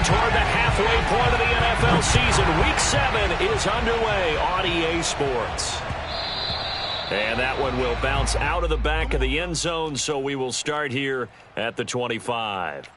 toward the halfway point of the NFL season. Week 7 is underway on EA Sports. And that one will bounce out of the back of the end zone, so we will start here at the 25.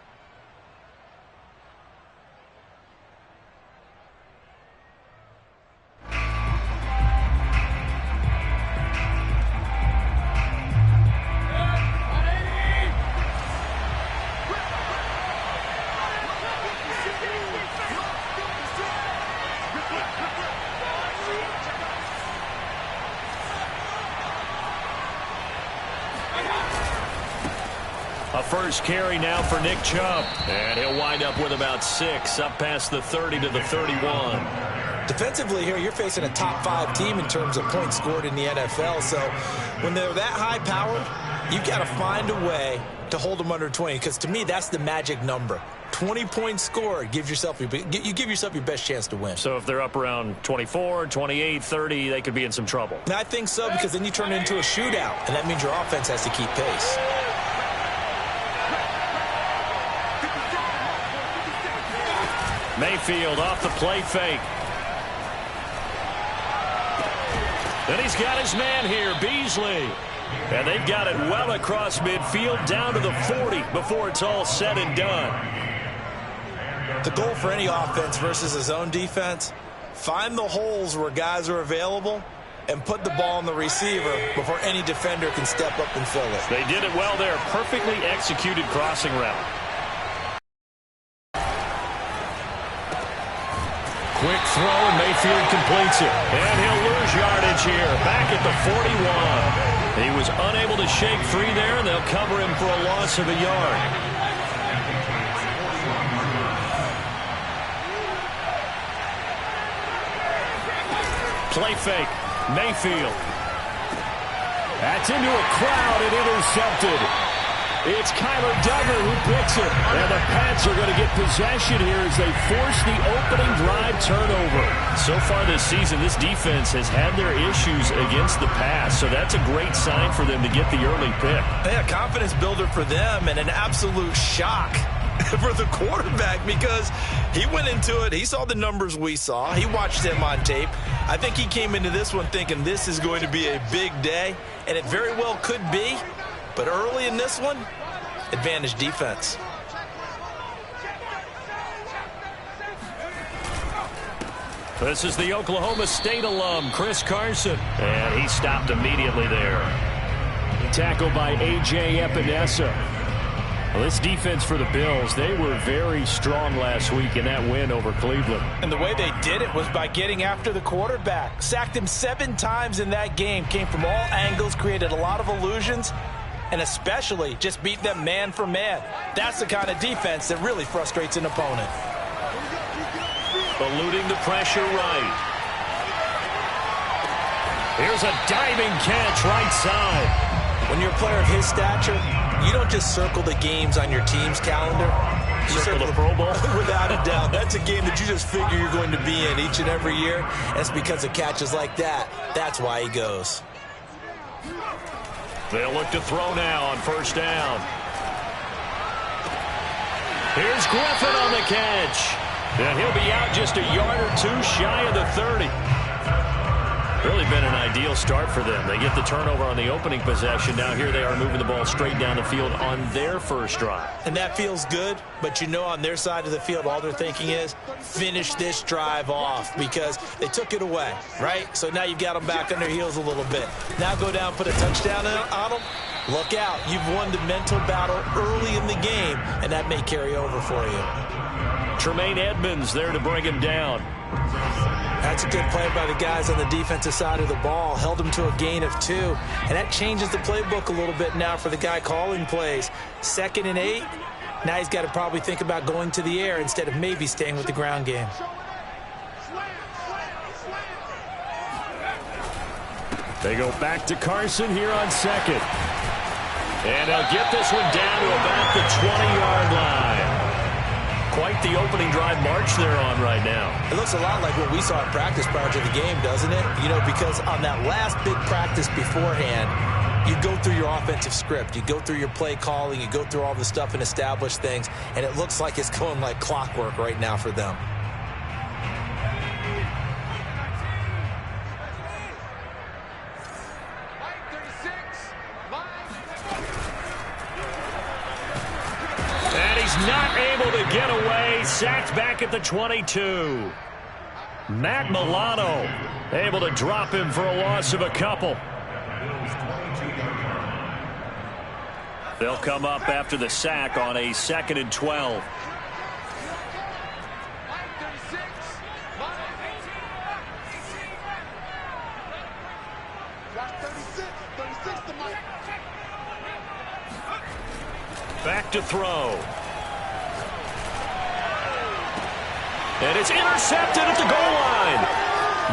A first carry now for Nick Chubb. And he'll wind up with about 6, up past the 30 to the 31. Defensively here, you're facing a top 5 team in terms of points scored in the NFL. So when they're that high-powered, you've got to find a way to hold them under 20. Because to me, that's the magic number. 20 points scored, you give yourself your best chance to win. So if they're up around 24, 28, 30, they could be in some trouble. And I think so, because then you turn it into a shootout, and that means your offense has to keep pace. Mayfield off the play fake. Then he's got his man here, Beasley. And they've got it well across midfield down to the 40 before it's all said and done. The goal for any offense versus his own defense, find the holes where guys are available and put the ball on the receiver before any defender can step up and fill it. They did it well there. Perfectly executed crossing route. Quick throw, and Mayfield completes it. And he'll lose yardage here, back at the 41. He was unable to shake free there, and they'll cover him for a loss of a yard. Play fake, Mayfield. That's into a crowd and intercepted. It's Kyler Duggar who picks it. And the Pats are going to get possession here as they force the opening drive turnover. So far this season, this defense has had their issues against the pass. So that's a great sign for them to get the early pick. Yeah, confidence builder for them and an absolute shock for the quarterback because he went into it. He saw the numbers we saw. He watched him on tape. I think he came into this one thinking this is going to be a big day, and it very well could be. But early in this one, advantage defense. This is the Oklahoma State alum, Chris Carson. And he stopped immediately there. Tackled by A.J. Epinesa. Well, this defense for the Bills, they were very strong last week in that win over Cleveland. And the way they did it was by getting after the quarterback. Sacked him 7 times in that game. Came from all angles, created a lot of illusions, and especially just beat them man for man. That's the kind of defense that really frustrates an opponent. Eluding the pressure right. Here's a diving catch right side. When you're a player of his stature, you don't just circle the games on your team's calendar. You circle the Pro Bowl? Without a doubt. That's a game that you just figure you're going to be in each and every year. And it's because of catches like that. That's why he goes. They'll look to throw now on first down. Here's Griffin on the catch. And he'll be out just a yard or 2 shy of the 30. Really been an ideal start for them. They get the turnover on the opening possession. Now here they are moving the ball straight down the field on their first drive. And that feels good, but you know on their side of the field all they're thinking is finish this drive off because they took it away, right? So now you've got them back on their heels a little bit. Now go down, put a touchdown on them. Look out. You've won the mental battle early in the game, and that may carry over for you. Tremaine Edmonds there to bring him down. That's a good play by the guys on the defensive side of the ball. Held him to a gain of 2. And that changes the playbook a little bit now for the guy calling plays. 2nd and 8. Now he's got to probably think about going to the air instead of maybe staying with the ground game. They go back to Carson here on 2nd. And they'll get this one down to about the 20-yard line. Quite the opening drive march they're on right now. It looks a lot like what we saw in practice prior to the game, doesn't it? You know, because on that last big practice beforehand, you go through your offensive script. You go through your play calling. You go through all the stuff and establish things. And it looks like it's going like clockwork right now for them. And he's not able to get away. Sacked back at the 22. Matt Milano able to drop him for a loss of a couple. They'll come up after the sack on a 2nd and 12. Back to throw. And it's intercepted at the goal line.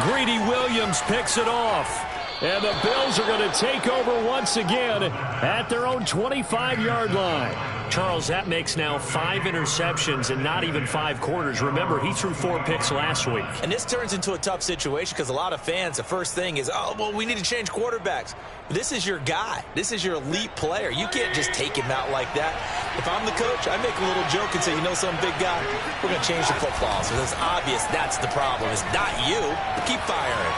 Greedy Williams picks it off. And the Bills are going to take over once again at their own 25-yard line. Charles, that makes now 5 interceptions in not even 5 quarters. Remember, he threw 4 picks last week. And this turns into a tough situation because a lot of fans, the first thing is, oh, well, we need to change quarterbacks. This is your guy. This is your elite player. You can't just take him out like that. If I'm the coach, I make a little joke and say, you know, some big guy, we're going to change the football. So it's obvious that's the problem. It's not you. Keep firing.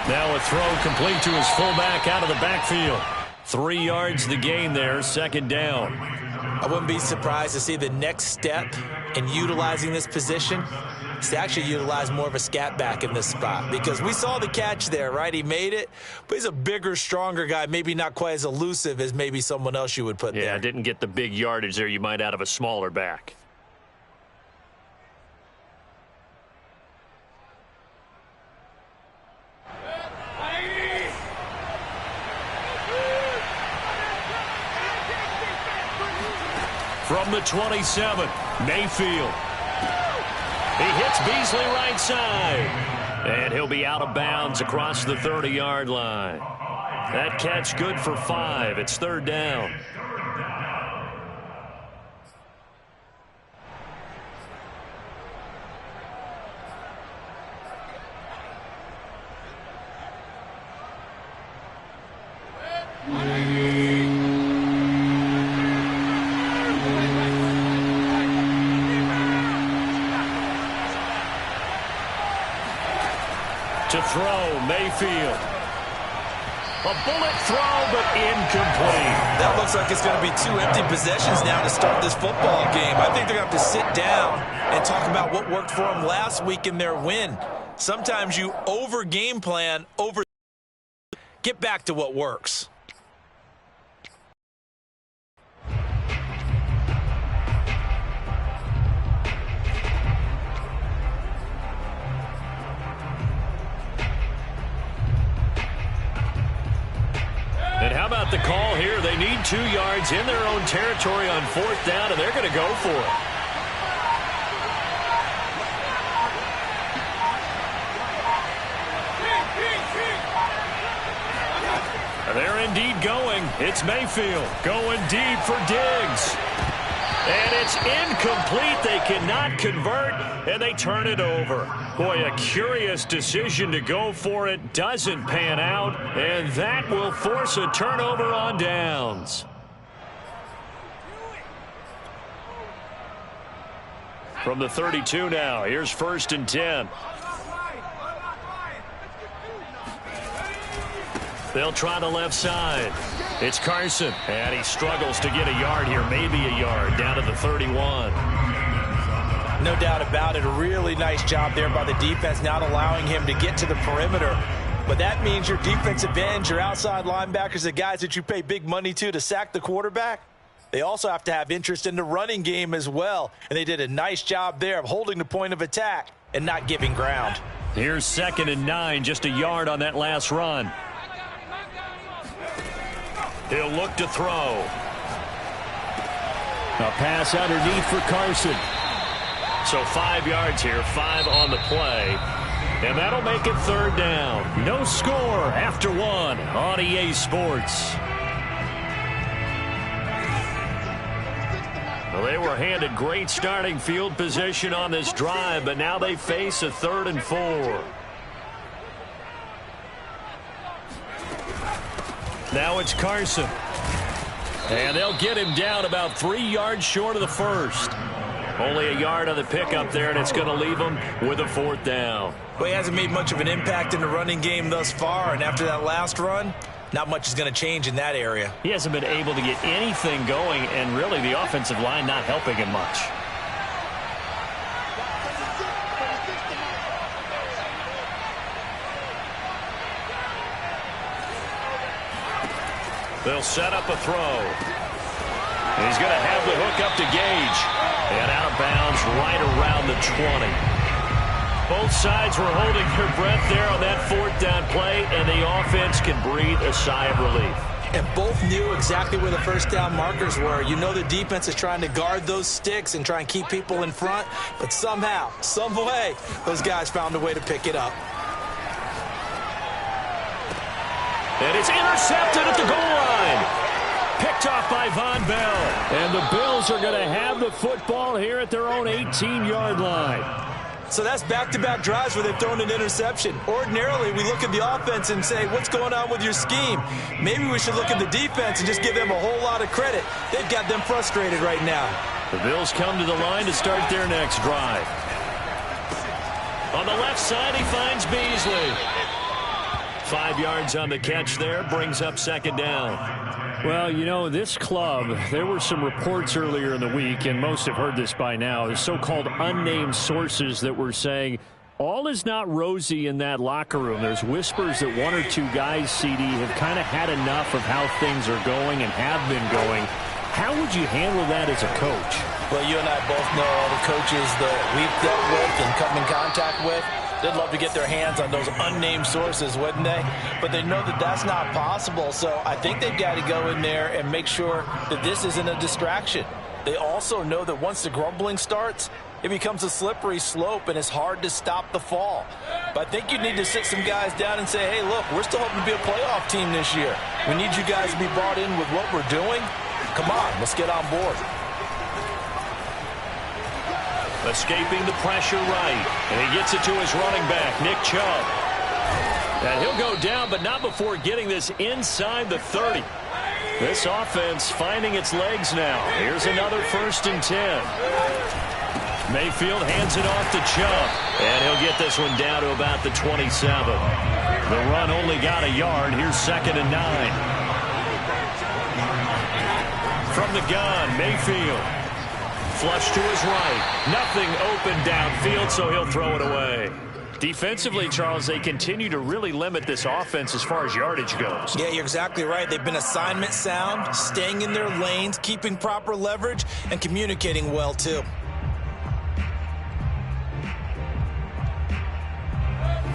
Now a throw complete to his fullback out of the backfield. 3 yards the gain there, 2nd down. I wouldn't be surprised to see the next step in utilizing this position is to actually utilize more of a scat back in this spot, because we saw the catch there, right? He made it, but he's a bigger, stronger guy, maybe not quite as elusive as maybe someone else you would put there. Yeah, didn't get the big yardage there you might out of a smaller back. From the 27, Mayfield. He hits Beasley right side. And he'll be out of bounds across the 30-yard line. That catch good for 5. It's 3rd down. To throw, Mayfield. A bullet throw, but incomplete. That looks like it's going to be 2 empty possessions now to start this football game. I think they're going to have to sit down and talk about what worked for them last week in their win. Sometimes you over-game plan, get back to what works. And how about the call here? They need 2 yards in their own territory on 4th down, and they're going to go for it. They're indeed going. It's Mayfield going deep for Diggs. And it's incomplete. They cannot convert, and they turn it over. Boy, a curious decision to go for it. Doesn't pan out, and that will force a turnover on downs. From the 32 now, here's 1st and 10. They'll try the left side. It's Carson, and he struggles to get a yard here, maybe a yard, down to the 31. No doubt about it. A really nice job there by the defense, not allowing him to get to the perimeter. But that means your defensive ends, your outside linebackers, the guys that you pay big money to sack the quarterback, they also have to have interest in the running game as well. And they did a nice job there of holding the point of attack and not giving ground. Here's 2nd and 9, just a yard on that last run. He'll look to throw. A pass underneath for Carson. So 5 yards here, 5 on the play. And that'll make it 3rd down. No score after 1 on EA Sports. Well, they were handed great starting field position on this drive, but now they face a 3rd and 4. Now it's Carson. And they'll get him down about 3 yards short of the first. Only a yard on the pickup there, and it's going to leave him with a 4th down. Well, he hasn't made much of an impact in the running game thus far, and after that last run, not much is going to change in that area. He hasn't been able to get anything going, and really the offensive line not helping him much. They'll set up a throw. He's going to have the hook up to Gage. And out of bounds right around the 20. Both sides were holding their breath there on that 4th down play, and the offense can breathe a sigh of relief. And both knew exactly where the first down markers were. You know the defense is trying to guard those sticks and try and keep people in front, but somehow, some way, those guys found a way to pick it up. And it's intercepted at the goal line. Picked off by Von Bell. And the Bills are going to have the football here at their own 18-yard line. So that's back-to-back drives where they've thrown an interception. Ordinarily, we look at the offense and say, what's going on with your scheme? Maybe we should look at the defense and just give them a whole lot of credit. They've got them frustrated right now. The Bills come to the line to start their next drive. On the left side, he finds Beasley. 5 yards on the catch there, brings up 2nd down. Well, you know, this club, there were some reports earlier in the week, and most have heard this by now, the so-called unnamed sources that were saying all is not rosy in that locker room. There's whispers that 1 or 2 guys, CD, have kind of had enough of how things are going and have been going. How would you handle that as a coach? Well, you and I both know all the coaches that we've dealt with and come in contact with. They'd love to get their hands on those unnamed sources, wouldn't they? But they know that that's not possible, so I think they've got to go in there and make sure that this isn't a distraction. They also know that once the grumbling starts, it becomes a slippery slope, and it's hard to stop the fall. But I think you need to sit some guys down and say, hey, look, we're still hoping to be a playoff team this year. We need you guys to be bought in with what we're doing. Come on, let's get on board. Escaping the pressure right. And he gets it to his running back, Nick Chubb. And he'll go down, but not before getting this inside the 30. This offense finding its legs now. Here's another 1st and 10. Mayfield hands it off to Chubb. And he'll get this one down to about the 27. The run only got a yard. Here's 2nd and 9. From the gun, Mayfield. Flush to his right. Nothing open downfield, so he'll throw it away. Defensively, Charles, they continue to really limit this offense as far as yardage goes. Yeah, you're exactly right. They've been assignment sound, staying in their lanes, keeping proper leverage, and communicating well, too.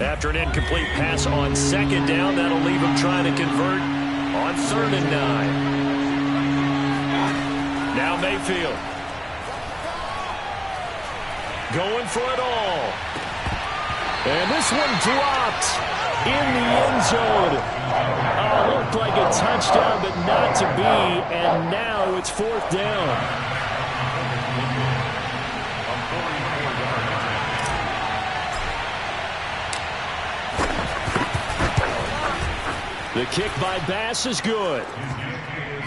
After an incomplete pass on 2nd down, that'll leave him trying to convert on 3rd and 9. Now Mayfield. Going for it all. And this one dropped in the end zone. Looked like a touchdown, but not to be. And now it's 4th down. The kick by Bass is good.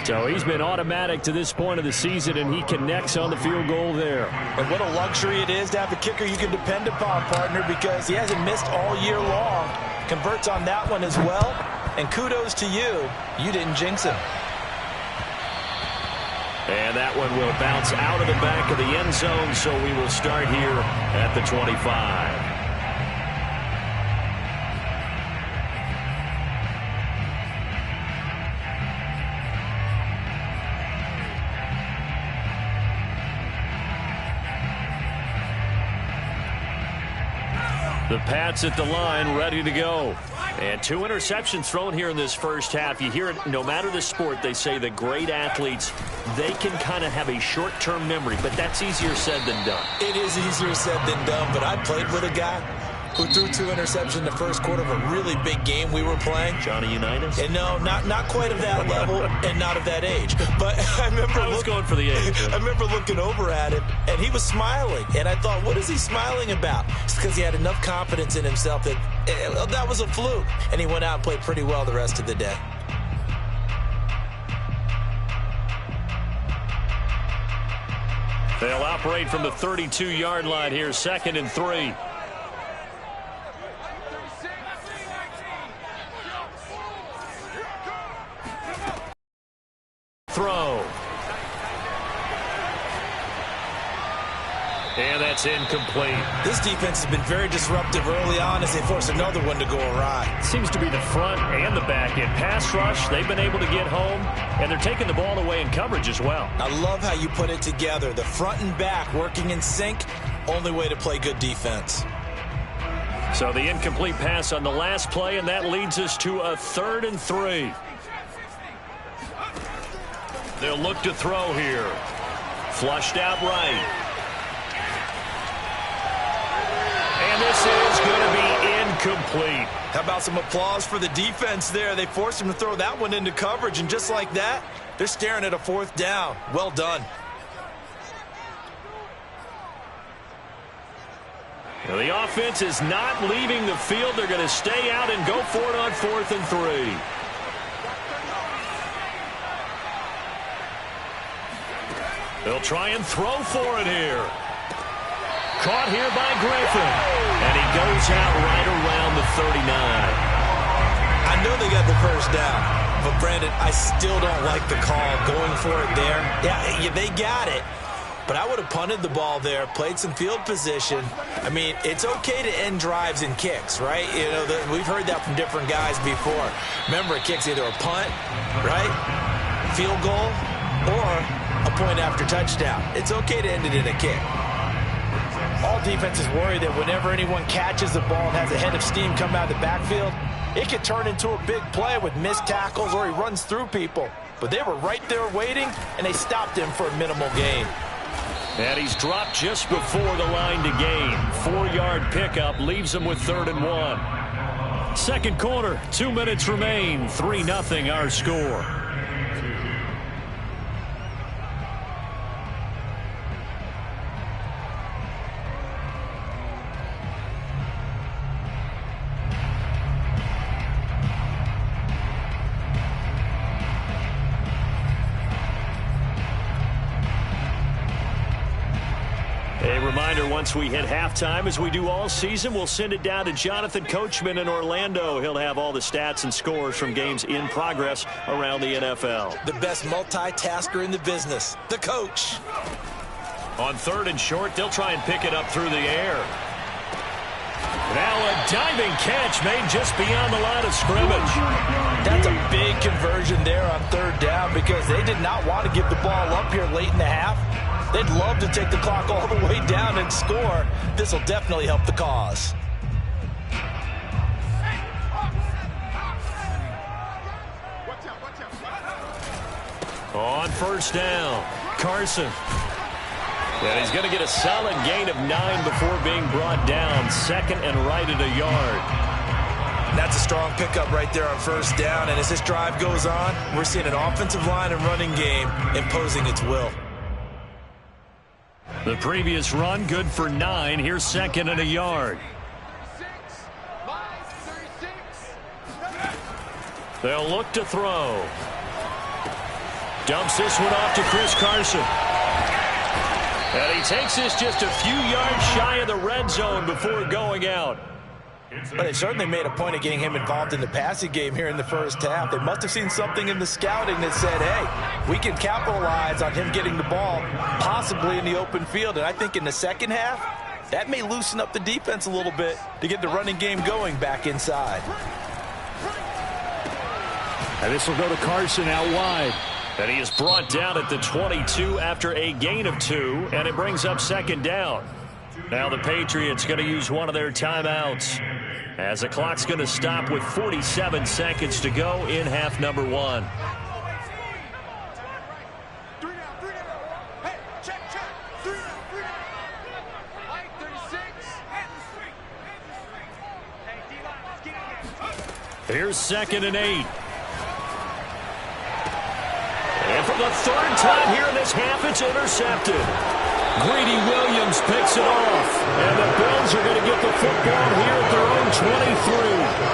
So he's been automatic to this point of the season, and he connects on the field goal there. And what a luxury it is to have a kicker you can depend upon, partner, because he hasn't missed all year long. Converts on that one as well. And kudos to you. You didn't jinx him. And that one will bounce out of the back of the end zone, so we will start here at the 25. The Pats at the line, ready to go. And 2 interceptions thrown here in this first half. You hear it, no matter the sport, they say the great athletes, they can kind of have a short-term memory, but that's easier said than done. It is easier said than done, but I played with a guy who threw 2 interceptions in the first quarter of a really big game we were playing. Johnny Unitas? And no, not quite of that level and not of that age. But I was going for the age. I remember looking over at him, and he was smiling. And I thought, what is he smiling about? It's because he had enough confidence in himself that that was a fluke. And he went out and played pretty well the rest of the day. They'll operate from the 32-yard line here, 2nd and 3. Throw. And that's incomplete. This defense has been very disruptive early on as they force another one to go awry. Seems to be the front and the back end. Pass rush, they've been able to get home, and they're taking the ball away in coverage as well. I love how you put it together. The front and back working in sync, only way to play good defense. So the incomplete pass on the last play, and that leads us to a 3rd and 3. They'll look to throw here. Flushed out right. And this is going to be incomplete. How about some applause for the defense there? They forced him to throw that one into coverage, and just like that, they're staring at a 4th down. Well done. Now the offense is not leaving the field. They're going to stay out and go for it on 4th and 3. They'll try and throw for it here. Caught here by Griffin. And he goes out right around the 39. I know they got the first down, but Brandon, I still don't like the call going for it there. Yeah, they got it. But I would have punted the ball there, played some field position. I mean, it's okay to end drives and kicks, right? You know, we've heard that from different guys before. Remember, a kick's either a punt, right, field goal, or a point after touchdown. It's okay to end it in a kick. All defenses worry that whenever anyone catches the ball and has a head of steam come out of the backfield, it could turn into a big play with missed tackles or he runs through people. But they were right there waiting, and they stopped him for a minimal gain. And he's dropped just before the line to gain. 4-yard pickup leaves him with 3rd and 1. Second quarter, 2 minutes remain. 3-0 our score. Once we hit halftime, as we do all season, we'll send it down to Jonathan Coachman in Orlando. He'll have all the stats and scores from games in progress around the NFL. The best multitasker in the business, the coach. On 3rd and short, they'll try and pick it up through the air. Now a diving catch made just beyond the line of scrimmage. That's a big conversion there on 3rd down because they did not want to give the ball up here late in the half. They'd love to take the clock all the way down and score. This will definitely help the cause. On 1st down, Carson. And he's going to get a solid gain of 9 before being brought down. 2nd and right at a yard. That's a strong pickup right there on 1st down. And as this drive goes on, we're seeing an offensive line and running game imposing its will. The previous run good for 9. Here's 2nd and a yard. They'll look to throw. Dumps this one off to Chris Carson. And he takes this just a few yards shy of the red zone before going out. But they certainly made a point of getting him involved in the passing game here in the first half. They must have seen something in the scouting that said, hey, we can capitalize on him getting the ball, possibly in the open field. And I think in the second half, that may loosen up the defense a little bit to get the running game going back inside. And this will go to Carson out wide. And he is brought down at the 22 after a gain of 2, and it brings up 2nd down. Now the Patriots going to use one of their timeouts as the clock's going to stop with 47 seconds to go in half number 1. Here's 2nd and 8. And for the 3rd time here in this half, it's intercepted. Greedy Williams picks it off. And the Bills are going to get the football here at their own 23.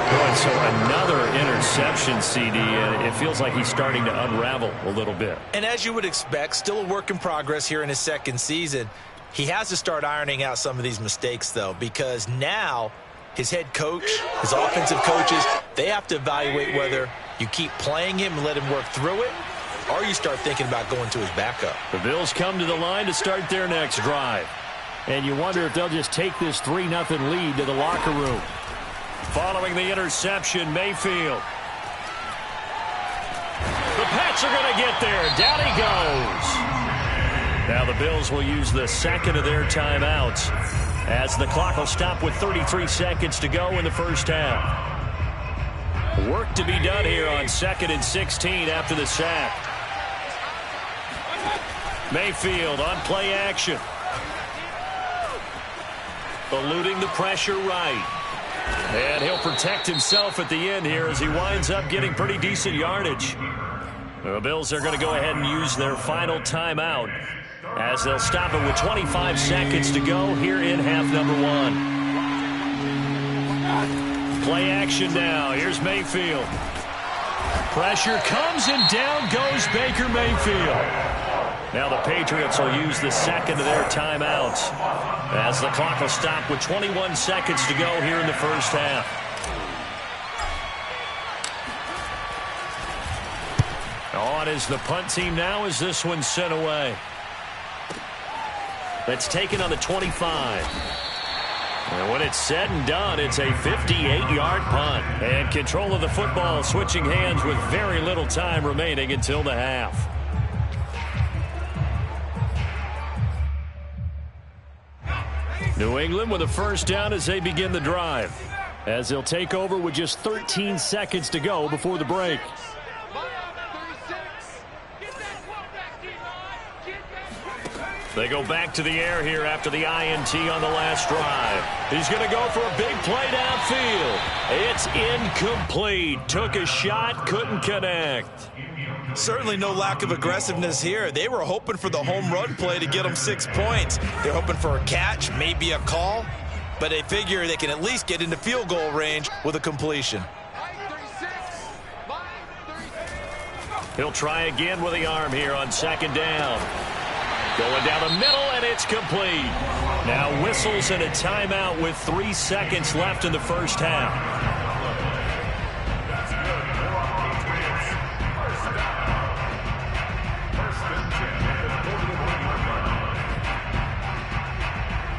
Boy, so another interception, CD, and it feels like he's starting to unravel a little bit. And as you would expect, still a work in progress here in his second season. He has to start ironing out some of these mistakes, though, because now his head coach, his offensive coaches, they have to evaluate whether you keep playing him and let him work through it, or you start thinking about going to his backup. The Bills come to the line to start their next drive. And you wonder if they'll just take this 3-0 lead to the locker room. Following the interception, Mayfield. The Pats are going to get there. Down he goes. Now the Bills will use the second of their timeouts as the clock will stop with 33 seconds to go in the first half. Work to be done here on 2nd and 16 after the sack. Mayfield on play action. Eluding the pressure right. And he'll protect himself at the end here as he winds up getting pretty decent yardage. The Bills are going to go ahead and use their final timeout as they'll stop it with 25 seconds to go here in half number 1. Play action now. Here's Mayfield. Pressure comes and down goes Baker Mayfield. Now the Patriots will use the second of their timeouts as the clock will stop with 21 seconds to go here in the first half. On is the punt team now as this one's sent away. That's taken on the 25. And when it's said and done, it's a 58-yard punt. And control of the football switching hands with very little time remaining until the half. New England with a first down as they begin the drive. As they'll take over with just 13 seconds to go before the break. They go back to the air here after the INT on the last drive. He's going to go for a big play downfield. It's incomplete. Took a shot, couldn't connect. Certainly no lack of aggressiveness here. They were hoping for the home run play to get them 6 points. They're hoping for a catch, maybe a call, but they figure they can at least get into field goal range with a completion. He'll try again with the arm here on second down. Going down the middle, and it's complete. Now whistles and a timeout with 3 seconds left in the first half.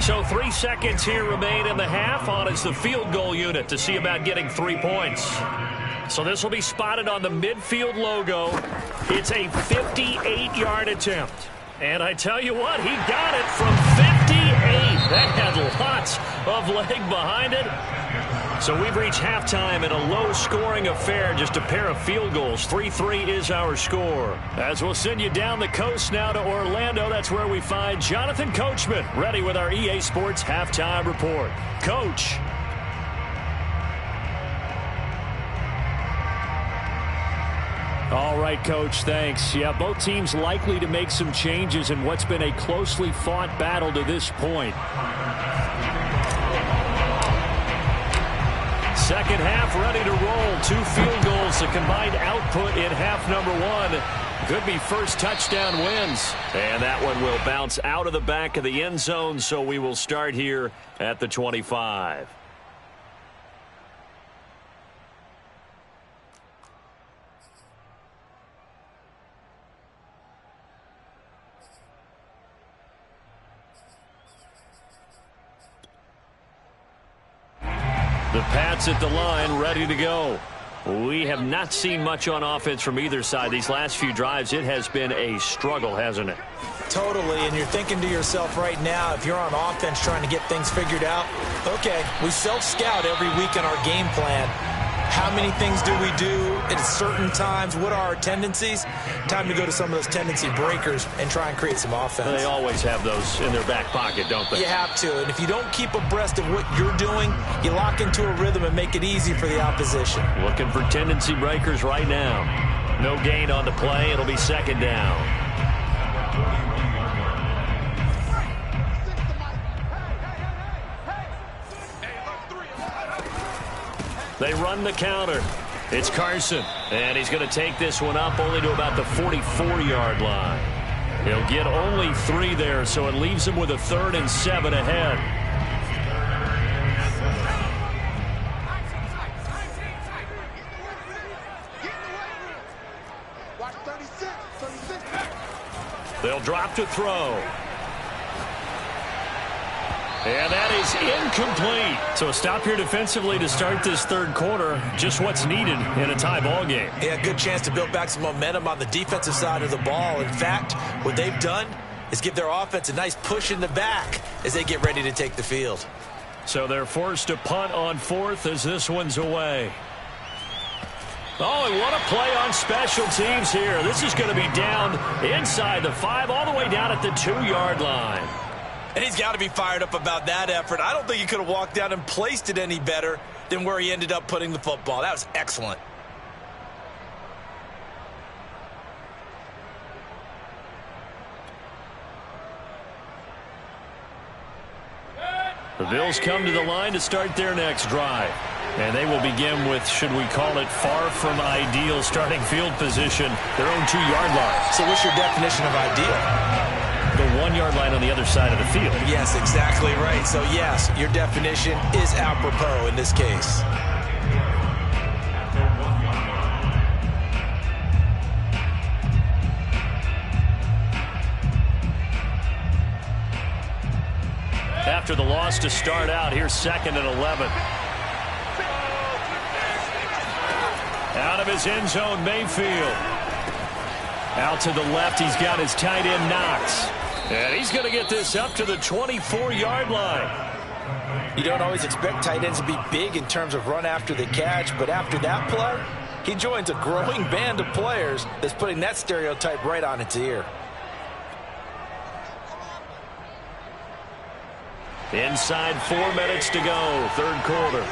So 3 seconds here remain in the half. On is the field goal unit to see about getting 3 points. So this will be spotted on the midfield logo. It's a 58-yard attempt. And I tell you what, he got it from 58. That had lots of leg behind it. So we've reached halftime in a low-scoring affair, just a pair of field goals. 3-3 is our score. As we'll send you down the coast now to Orlando, that's where we find Jonathan Coachman, ready with our EA Sports Halftime Report. Coach. All right, Coach, thanks. Yeah, both teams likely to make some changes in what's been a closely fought battle to this point. Second half ready to roll. 2 field goals, the combined output in half number 1. Could be first touchdown wins. And that one will bounce out of the back of the end zone, so we will start here at the 25. The Pats at the line, ready to go. We have not seen much on offense from either side. These last few drives, it has been a struggle, hasn't it? Totally, and you're thinking to yourself right now, if you're on offense trying to get things figured out, okay, we self-scout every week in our game plan. How many things do we do at certain times? What are our tendencies? Time to go to some of those tendency breakers and try and create some offense. They always have those in their back pocket, don't they? You have to, and if you don't keep abreast of what you're doing, you lock into a rhythm and make it easy for the opposition. Looking for tendency breakers right now. No gain on the play. It'll be second down. They run the counter. It's Carson, and he's going to take this one up only to about the 44-yard line. He'll get only 3 there, so it leaves him with a 3rd and 7 ahead. They'll drop to throw. And that is incomplete. So a stop here defensively to start this 3rd quarter. Just what's needed in a tie ball game. Yeah, good chance to build back some momentum on the defensive side of the ball. In fact, what they've done is give their offense a nice push in the back as they get ready to take the field. So they're forced to punt on 4th as this one's away. Oh, and what a play on special teams here. This is going to be down inside the 5 all the way down at the 2-yard line. And he's got to be fired up about that effort. I don't think he could have walked down and placed it any better than where he ended up putting the football. That was excellent. The Bills come to the line to start their next drive. And they will begin with, should we call it, far from ideal starting field position, their own 2-yard line. So what's your definition of ideal? The 1-yard line on the other side of the field. Yes, exactly right. So, yes, your definition is apropos in this case. After the loss to start out, here's 2nd and 11. Out of his end zone, Mayfield. Out to the left, he's got his tight end, Knox. And he's going to get this up to the 24-yard line. You don't always expect tight ends to be big in terms of run after the catch, but after that play, he joins a growing band of players that's putting that stereotype right on its ear. Inside 4 minutes to go, 3rd quarter.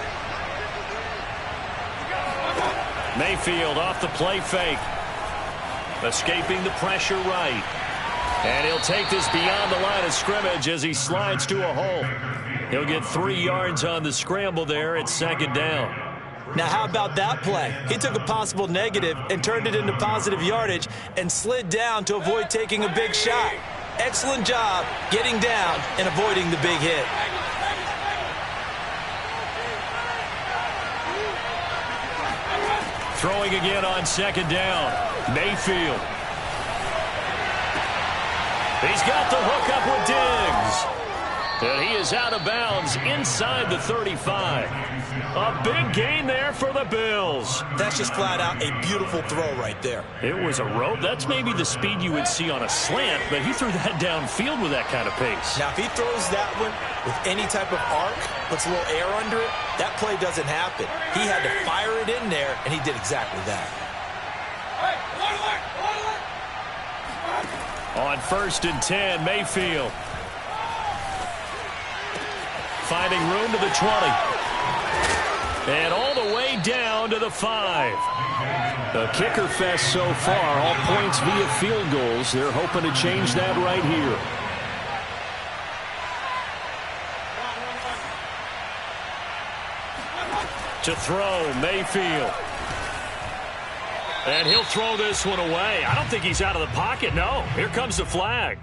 Mayfield off the play fake. Escaping the pressure right. And he'll take this beyond the line of scrimmage as he slides to a hole. He'll get 3 yards on the scramble there at 2nd down. Now, how about that play? He took a possible negative and turned it into positive yardage and slid down to avoid taking a big shot. Excellent job getting down and avoiding the big hit. Throwing again on 2nd down. Mayfield. He's got the hook up with Diggs. And he is out of bounds inside the 35. A big gain there for the Bills. That's just flat out a beautiful throw right there. It was a rope. That's maybe the speed you would see on a slant, but he threw that downfield with that kind of pace. Now, if he throws that one with any type of arc, puts a little air under it, that play doesn't happen. He had to fire it in there, and he did exactly that. On 1st and 10, Mayfield. Finding room to the 20. And all the way down to the 5. The kicker fest so far, all points via field goals. They're hoping to change that right here. To throw, Mayfield. And he'll throw this one away. I don't think he's out of the pocket, no. Here comes the flag.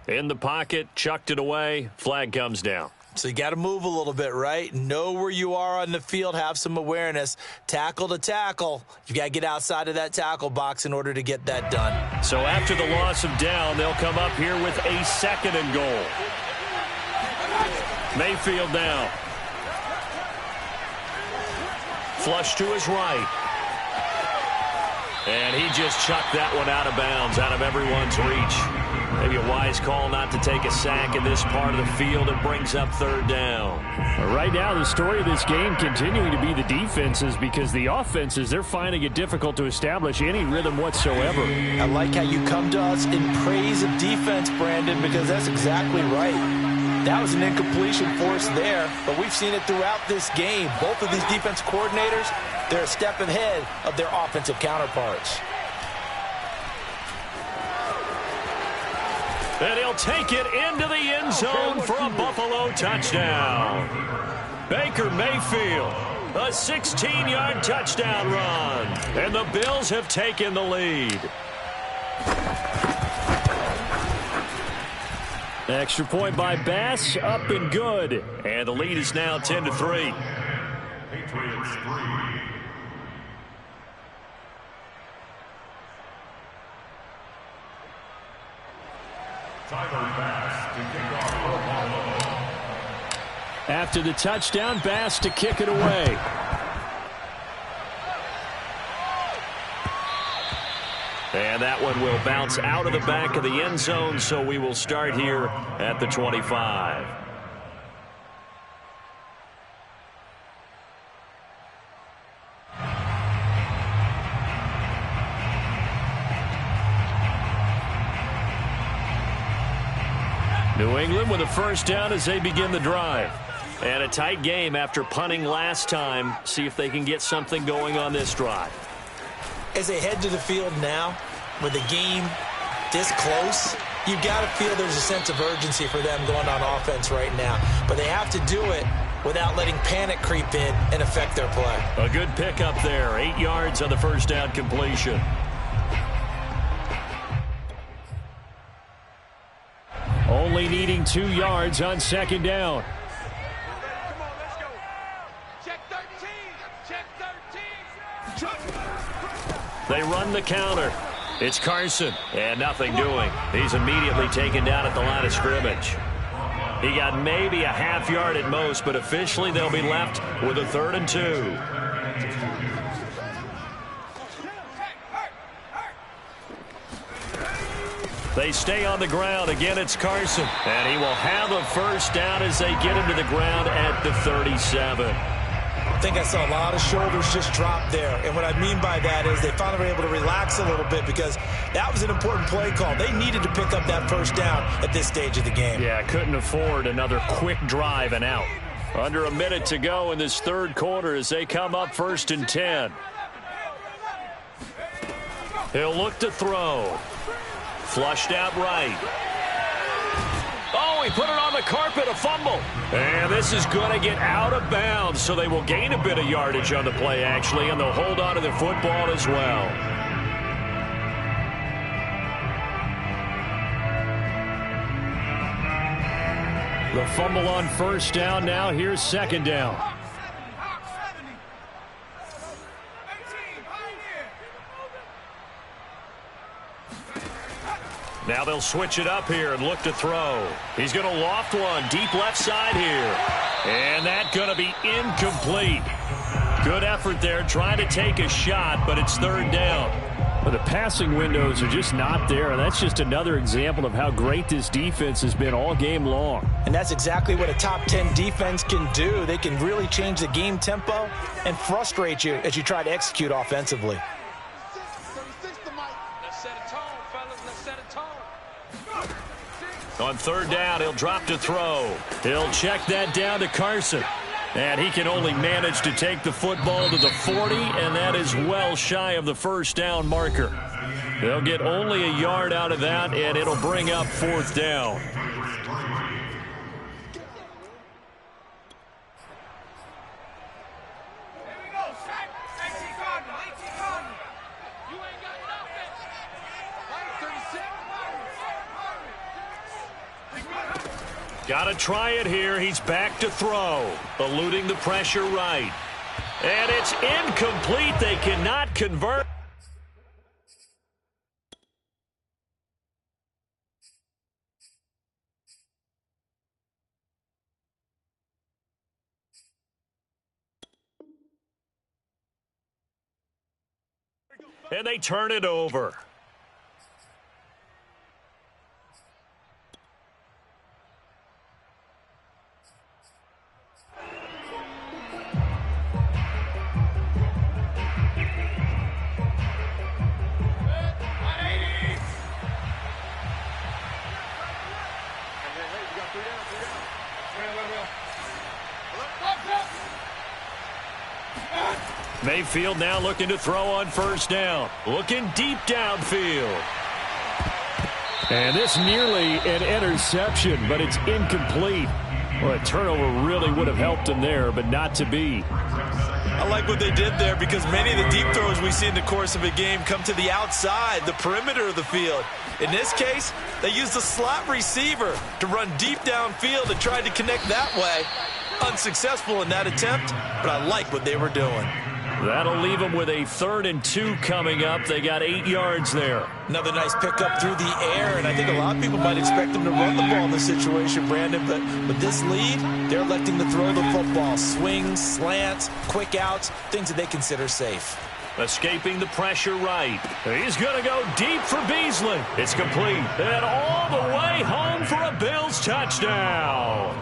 In the pocket, chucked it away, flag comes down. So you got to move a little bit, right? Know where you are on the field, have some awareness. Tackle to tackle. You got to get outside of that tackle box in order to get that done. So after the loss of down, they'll come up here with a 2nd and goal. Mayfield now. Flush to his right. And he just chucked that one out of bounds, out of everyone's reach. Maybe a wise call not to take a sack in this part of the field. It brings up 3rd down. Right now, the story of this game continuing to be the defenses, because the offenses, they're finding it difficult to establish any rhythm whatsoever. I like how you come to us in praise of defense, Brandon, because that's exactly right. That was an incompletion force there, but we've seen it throughout this game. Both of these defense coordinators, they're a step ahead of their offensive counterparts. And he'll take it into the end zone for a Buffalo touchdown. Baker Mayfield A 16-yard touchdown run. And the Bills have taken the lead. Extra point by Bass, up and good. And the lead is now 10-3. Patriots 3. After the touchdown, Bass to kick it away. And that one will bounce out of the back of the end zone, so we will start here at the 25. New England with a first down as they begin the drive. And a tight game after punting last time. See if they can get something going on this drive. As they head to the field now, with the game this close, you've got to feel there's a sense of urgency for them going on offense right now. But they have to do it without letting panic creep in and affect their play. A good pickup there. 8 yards on the first down completion. Only needing 2 yards on second down. Come on, let's go. Check 13. Check 13. They run the counter. It's Carson, and nothing doing. He's immediately taken down at the line of scrimmage. He got maybe a half yard at most, but officially they'll be left with a 3rd and 2. They stay on the ground. Again, it's Carson. And he will have a first down as they get him to the ground at the 37. I think I saw a lot of shoulders just drop there. And what I mean by that is they finally were able to relax a little bit because that was an important play call. They needed to pick up that first down at this stage of the game. Yeah, couldn't afford another quick drive and out. Under a minute to go in this third quarter as they come up 1st and 10. He'll look to throw. Flushed out right. Oh, he put it on the carpet, a fumble. And this is going to get out of bounds, so they will gain a bit of yardage on the play, actually, and they'll hold on to the football as well. The fumble on first down now. Here's second down. Now they'll switch it up here and look to throw. He's going to loft one deep left side here. And that's going to be incomplete. Good effort there trying to take a shot, but it's 3rd down. Well, the passing windows are just not there, and that's just another example of how great this defense has been all game long. And that's exactly what a top 10 defense can do. They can really change the game tempo and frustrate you as you try to execute offensively. On 3rd down, he'll drop to throw. He'll check that down to Carson. And he can only manage to take the football to the 40, and that is well shy of the first down marker. They'll get only a yard out of that, and it'll bring up 4th down. Got to try it here. He's back to throw. Eluding the pressure right. And it's incomplete. They cannot convert. And they turn it over. Mayfield now looking to throw on first down. Looking deep downfield. And this nearly an interception, but it's incomplete. Well, a turnover really would have helped him there, but not to be. I like what they did there because many of the deep throws we see in the course of a game come to the outside, the perimeter of the field. In this case, they used a slot receiver to run deep downfield and tried to connect that way. Unsuccessful in that attempt, but I like what they were doing. That'll leave them with a 3rd and 2 coming up. They got 8 yards there. Another nice pickup through the air, and I think a lot of people might expect them to run the ball in this situation, Brandon, but with this lead, they're electing to throw the football. Swings, slants, quick outs, things that they consider safe. Escaping the pressure right. He's going to go deep for Beasley. It's complete. And all the way home for a Bills touchdown.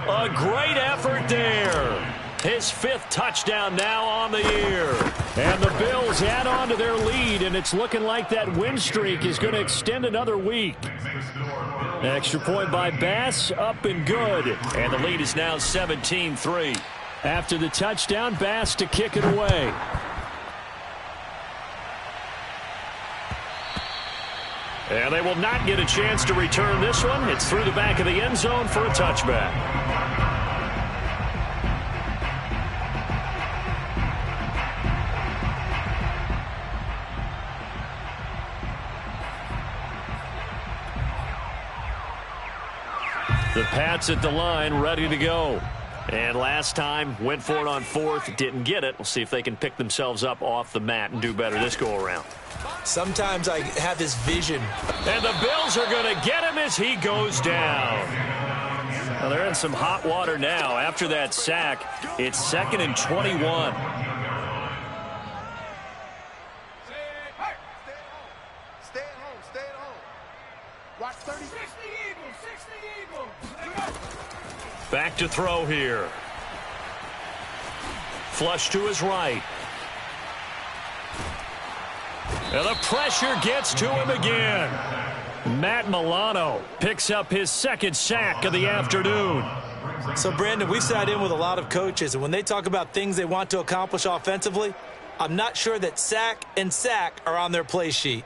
A great effort there. His 5th touchdown now on the year. And the Bills add on to their lead, and it's looking like that win streak is going to extend another week. Extra point by Bass, up and good. And the lead is now 17-3. After the touchdown, Bass to kick it away. And they will not get a chance to return this one. It's through the back of the end zone for a touchback. The Pats at the line, ready to go. And last time, went for it on 4th, didn't get it. We'll see if they can pick themselves up off the mat and do better this go-around. Sometimes I have this vision. And the Bills are going to get him as he goes down. Well, they're in some hot water now. After that sack, it's 2nd and 21. Stay at home. Stay at home. Watch 30. 60 Eagles. 60 Eagles. Back to throw here. Flush to his right. And the pressure gets to him again. Matt Milano picks up his 2nd sack of the afternoon. So, Brandon, we sat in with a lot of coaches, and when they talk about things they want to accomplish offensively, I'm not sure that sack and sack are on their play sheet.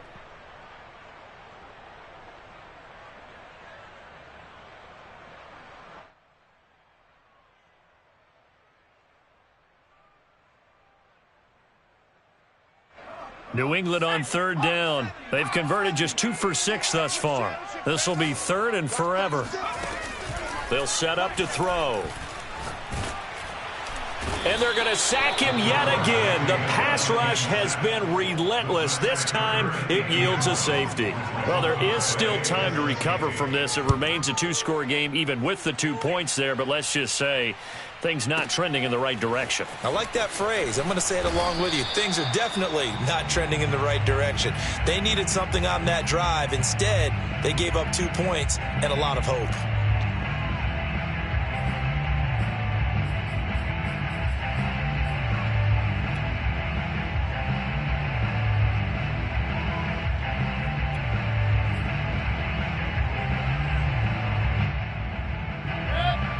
New England on 3rd down. They've converted just 2 for 6 thus far. This will be 3rd and forever. They'll set up to throw. And they're going to sack him yet again. The pass rush has been relentless. This time, it yields a safety. Well, there is still time to recover from this. It remains a 2-score game, even with the 2 points there. But let's just say things not trending in the right direction. I like that phrase. I'm going to say it along with you. Things are definitely not trending in the right direction. They needed something on that drive. Instead, they gave up 2 points and a lot of hope.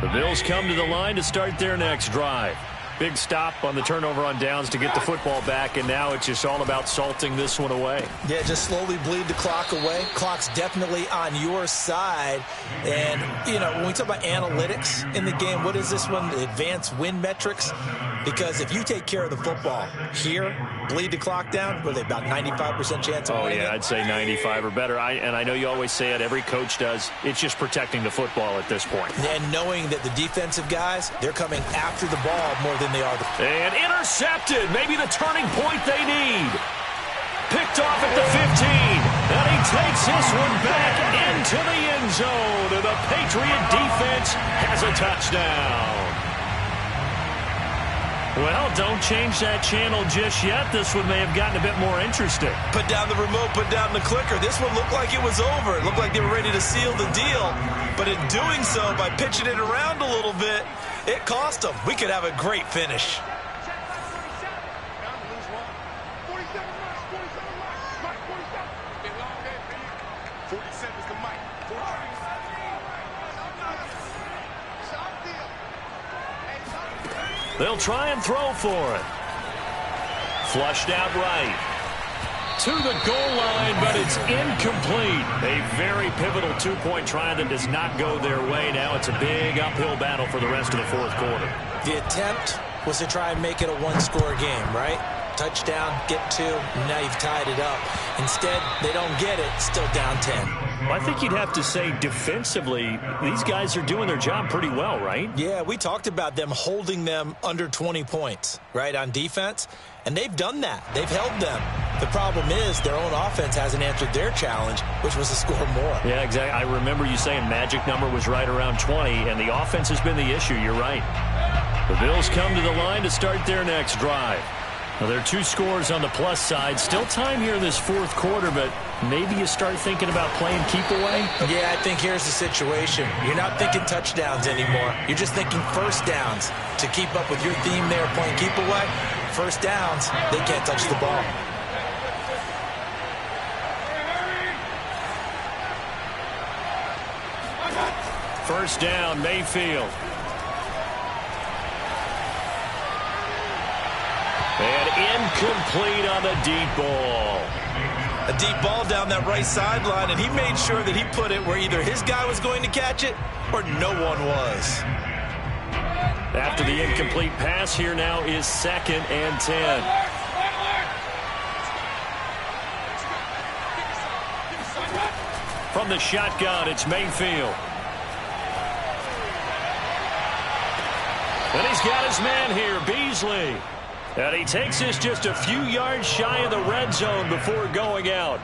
The Bills come to the line to start their next drive. Big stop on the turnover on downs to get the football back, and now it's just all about salting this one away. Yeah, just slowly bleed the clock away. Clock's definitely on your side. And, you know, when we talk about analytics in the game, what is this one? The advanced win metrics? Because if you take care of the football here, bleed the clock down, what are they, about 95% chance of winning? Oh, yeah, I'd say 95 or better. And I know you always say it, every coach does. It's just protecting the football at this point. And knowing that the defensive guys, they're coming after the ball more than they are. And intercepted. Maybe the turning point they need. Picked off at the 15. And he takes this one back into the end zone. And the Patriot defense has a touchdown. Well, don't change that channel just yet. This one may have gotten a bit more interesting. Put down the remote, put down the clicker. This one looked like it was over. It looked like they were ready to seal the deal. But in doing so, by pitching it around a little bit, it cost them. We could have a great finish. They'll try and throw for it. Flushed out right. to the goal line, but it's incomplete. A very pivotal two-point try that does not go their way. Now it's a big uphill battle for the rest of the fourth quarter. The attempt was to try and make it a one-score game, right? Touchdown, get two, now you've tied it up. Instead, they don't get it, still down 10. Well, I think you'd have to say defensively, these guys are doing their job pretty well, right? Yeah, we talked about them holding them under 20 points, right, on defense. And they've done that. They've held them. The problem is their own offense hasn't answered their challenge, which was to score more. Yeah, exactly. I remember you saying magic number was right around 20, and the offense has been the issue. You're right. The Bills come to the line to start their next drive. Well, there are two scores on the plus side. Still time here in this fourth quarter, but maybe you start thinking about playing keep away? Yeah, I think here's the situation. You're not thinking touchdowns anymore. You're just thinking first downs. To keep up with your theme there, playing keep away, first downs, they can't touch the ball. First down, Mayfield. And incomplete on the deep ball. A deep ball down that right sideline, and he made sure that he put it where either his guy was going to catch it or no one was. After the incomplete pass, here now is 2nd and 10. From the shotgun, it's Mayfield. And he's got his man here, Beasley. And he takes this just a few yards shy of the red zone before going out.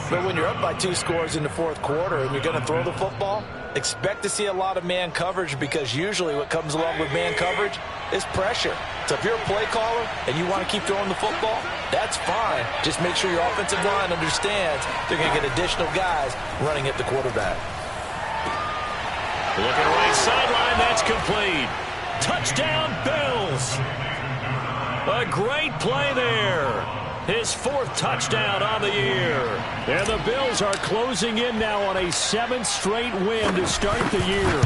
But when you're up by 2 scores in the fourth quarter and you're going to throw the football, expect to see a lot of man coverage, because usually what comes along with man coverage is pressure. So if you're a play caller and you want to keep throwing the football, that's fine. Just make sure your offensive line understands they're going to get additional guys running at the quarterback. Looking right sideline, that's complete. Touchdown, Bills. A great play there. His 4th touchdown on the year. And the Bills are closing in now on a 7th straight win to start the year.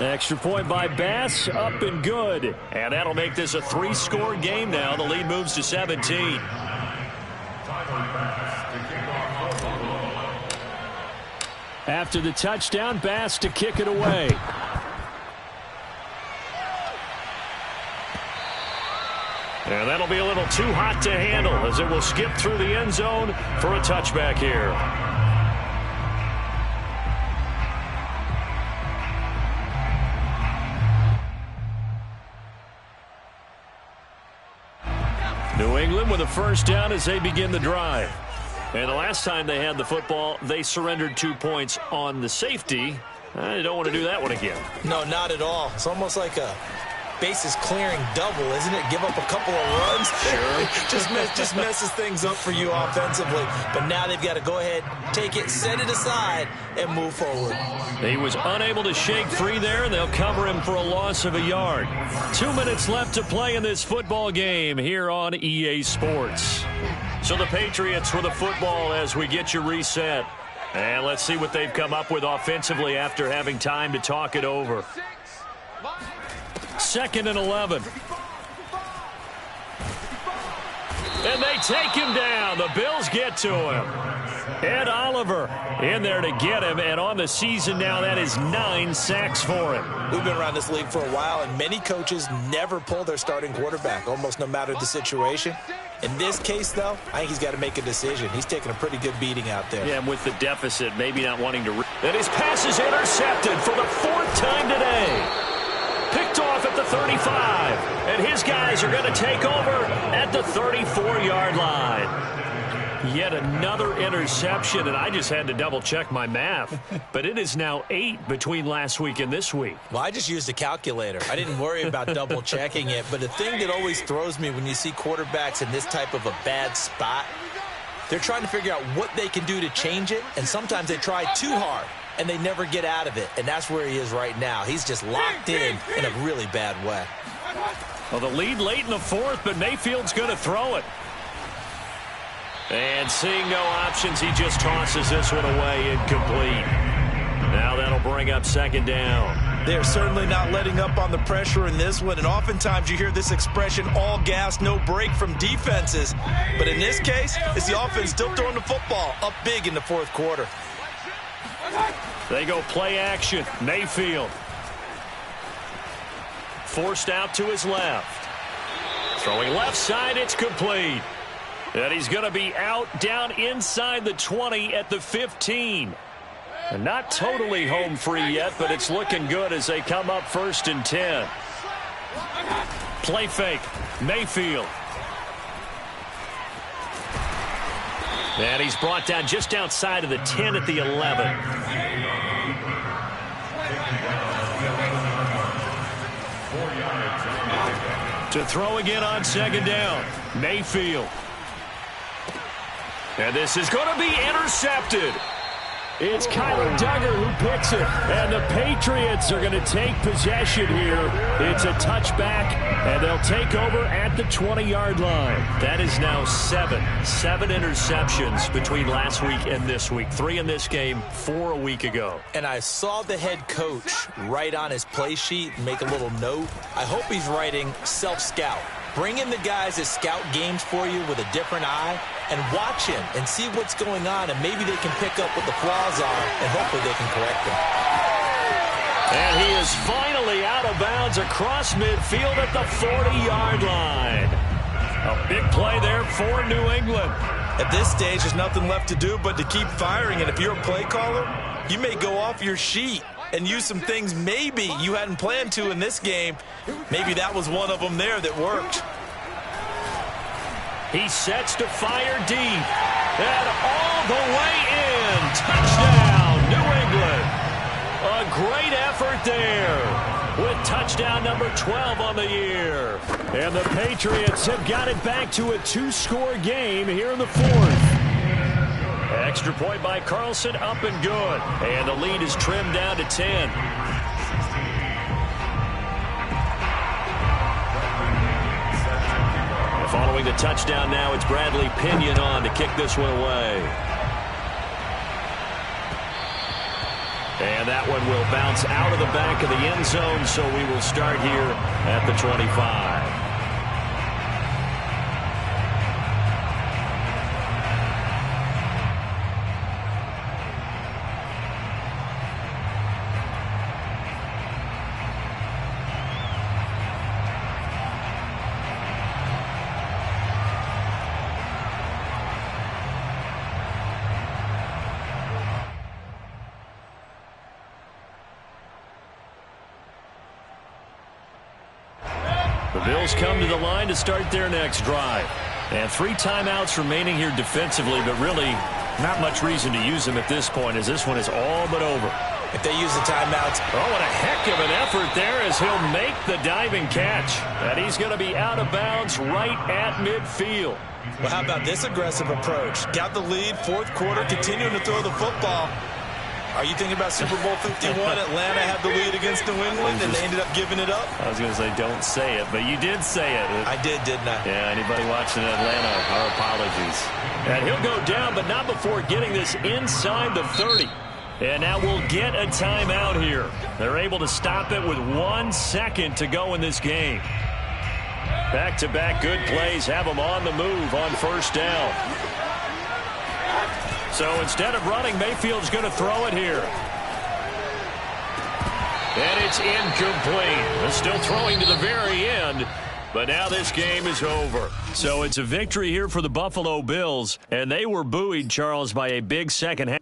Extra point by Bass, up and good. And that'll make this a 3-score game now. The lead moves to 17. After the touchdown, Bass to kick it away. And that'll be a little too hot to handle as it will skip through the end zone for a touchback here. New England with a first down as they begin the drive. And the last time they had the football, they surrendered 2 points on the safety. I don't want to do that one again. No, not at all. It's almost like a bases clearing double, isn't it? Give up a couple of runs. Sure. just messes things up for you offensively. But now they've got to go ahead, take it, set it aside, and move forward. He was unable to shake free there, and they'll cover him for a loss of a yard. 2 minutes left to play in this football game here on EA Sports. So the Patriots with the football as we get you reset. And let's see what they've come up with offensively after having time to talk it over. 2nd and 11. And they take him down. The Bills get to him. Ed Oliver in there to get him. And on the season now, that is 9 sacks for him. We've been around this league for a while, and many coaches never pull their starting quarterback, almost no matter the situation. In this case, though, I think he's got to make a decision. He's taking a pretty good beating out there. Yeah, and with the deficit, maybe not wanting to... And his pass is intercepted for the 4th time today. Picked off at the 35. And his guys are going to take over at the 34-yard line. Yet another interception, and I just had to double-check my math. But it is now 8 between last week and this week. Well, I just used a calculator. I didn't worry about double-checking it. But the thing that always throws me when you see quarterbacks in this type of a bad spot, they're trying to figure out what they can do to change it, and sometimes they try too hard, and they never get out of it. And that's where he is right now. He's just locked in a really bad way. Well, the lead late in the 4th, but Mayfield's going to throw it. And seeing no options, he just tosses this one away incomplete. Now that'll bring up 2nd down. They're certainly not letting up on the pressure in this one, and oftentimes you hear this expression, all gas, no break from defenses. But in this case, it's the offense still throwing the football up big in the fourth quarter. They go play action. Mayfield. Forced out to his left. Throwing left side, it's complete. And he's going to be out down inside the 20 at the 15. And not totally home free yet, but it's looking good as they come up 1st and 10. Play fake. Mayfield. And he's brought down just outside of the 10 at the 11. To throw again on 2nd down. Mayfield. And this is going to be intercepted. It's Kyler Duggar who picks it, and the Patriots are going to take possession here. It's a touchback, and they'll take over at the 20-yard line. That is now 7 interceptions between last week and this week. 3 in this game, 4 a week ago. And I saw the head coach write on his play sheet and make a little note. I hope he's writing self-scout. Bring in the guys that scout games for you with a different eye and watch him and see what's going on, and maybe they can pick up what the flaws are, and hopefully they can correct them. And he is finally out of bounds across midfield at the 40-yard line. A big play there for New England. At this stage, there's nothing left to do but to keep firing, and if you're a play caller, you may go off your sheet and use some things maybe you hadn't planned to in this game. Maybe that was one of them there that worked. He sets to fire deep. And all the way in. Touchdown, New England. A great effort there with touchdown number 12 on the year. And the Patriots have got it back to a 2-score game here in the 4th. Extra point by Carlson, up and good. And the lead is trimmed down to 10. Following the touchdown now, it's Bradley Pinion on to kick this one away. And that one will bounce out of the back of the end zone, so we will start here at the 25. The Bills come to the line to start their next drive. And 3 timeouts remaining here defensively, but really not much reason to use them at this point, as this one is all but over. If they use the timeouts. Oh, what a heck of an effort there as he'll make the diving catch. And he's going to be out of bounds right at midfield. Well, how about this aggressive approach? Got the lead, 4th quarter, continuing to throw the football. Are you thinking about Super Bowl 51? Atlanta had the lead against New England, and they ended up giving it up? I was going to say don't say it, but you did say it. I did, didn't I? Yeah, anybody watching Atlanta, our apologies. And he'll go down, but not before getting this inside the 30. And now we'll get a timeout here. They're able to stop it with 1 second to go in this game. Back-to-back good plays have them on the move on 1st down. So instead of running, Mayfield's going to throw it here. And it's incomplete. They're still throwing to the very end, but now this game is over. So it's a victory here for the Buffalo Bills, and they were buoyed, Charles, by a big second half.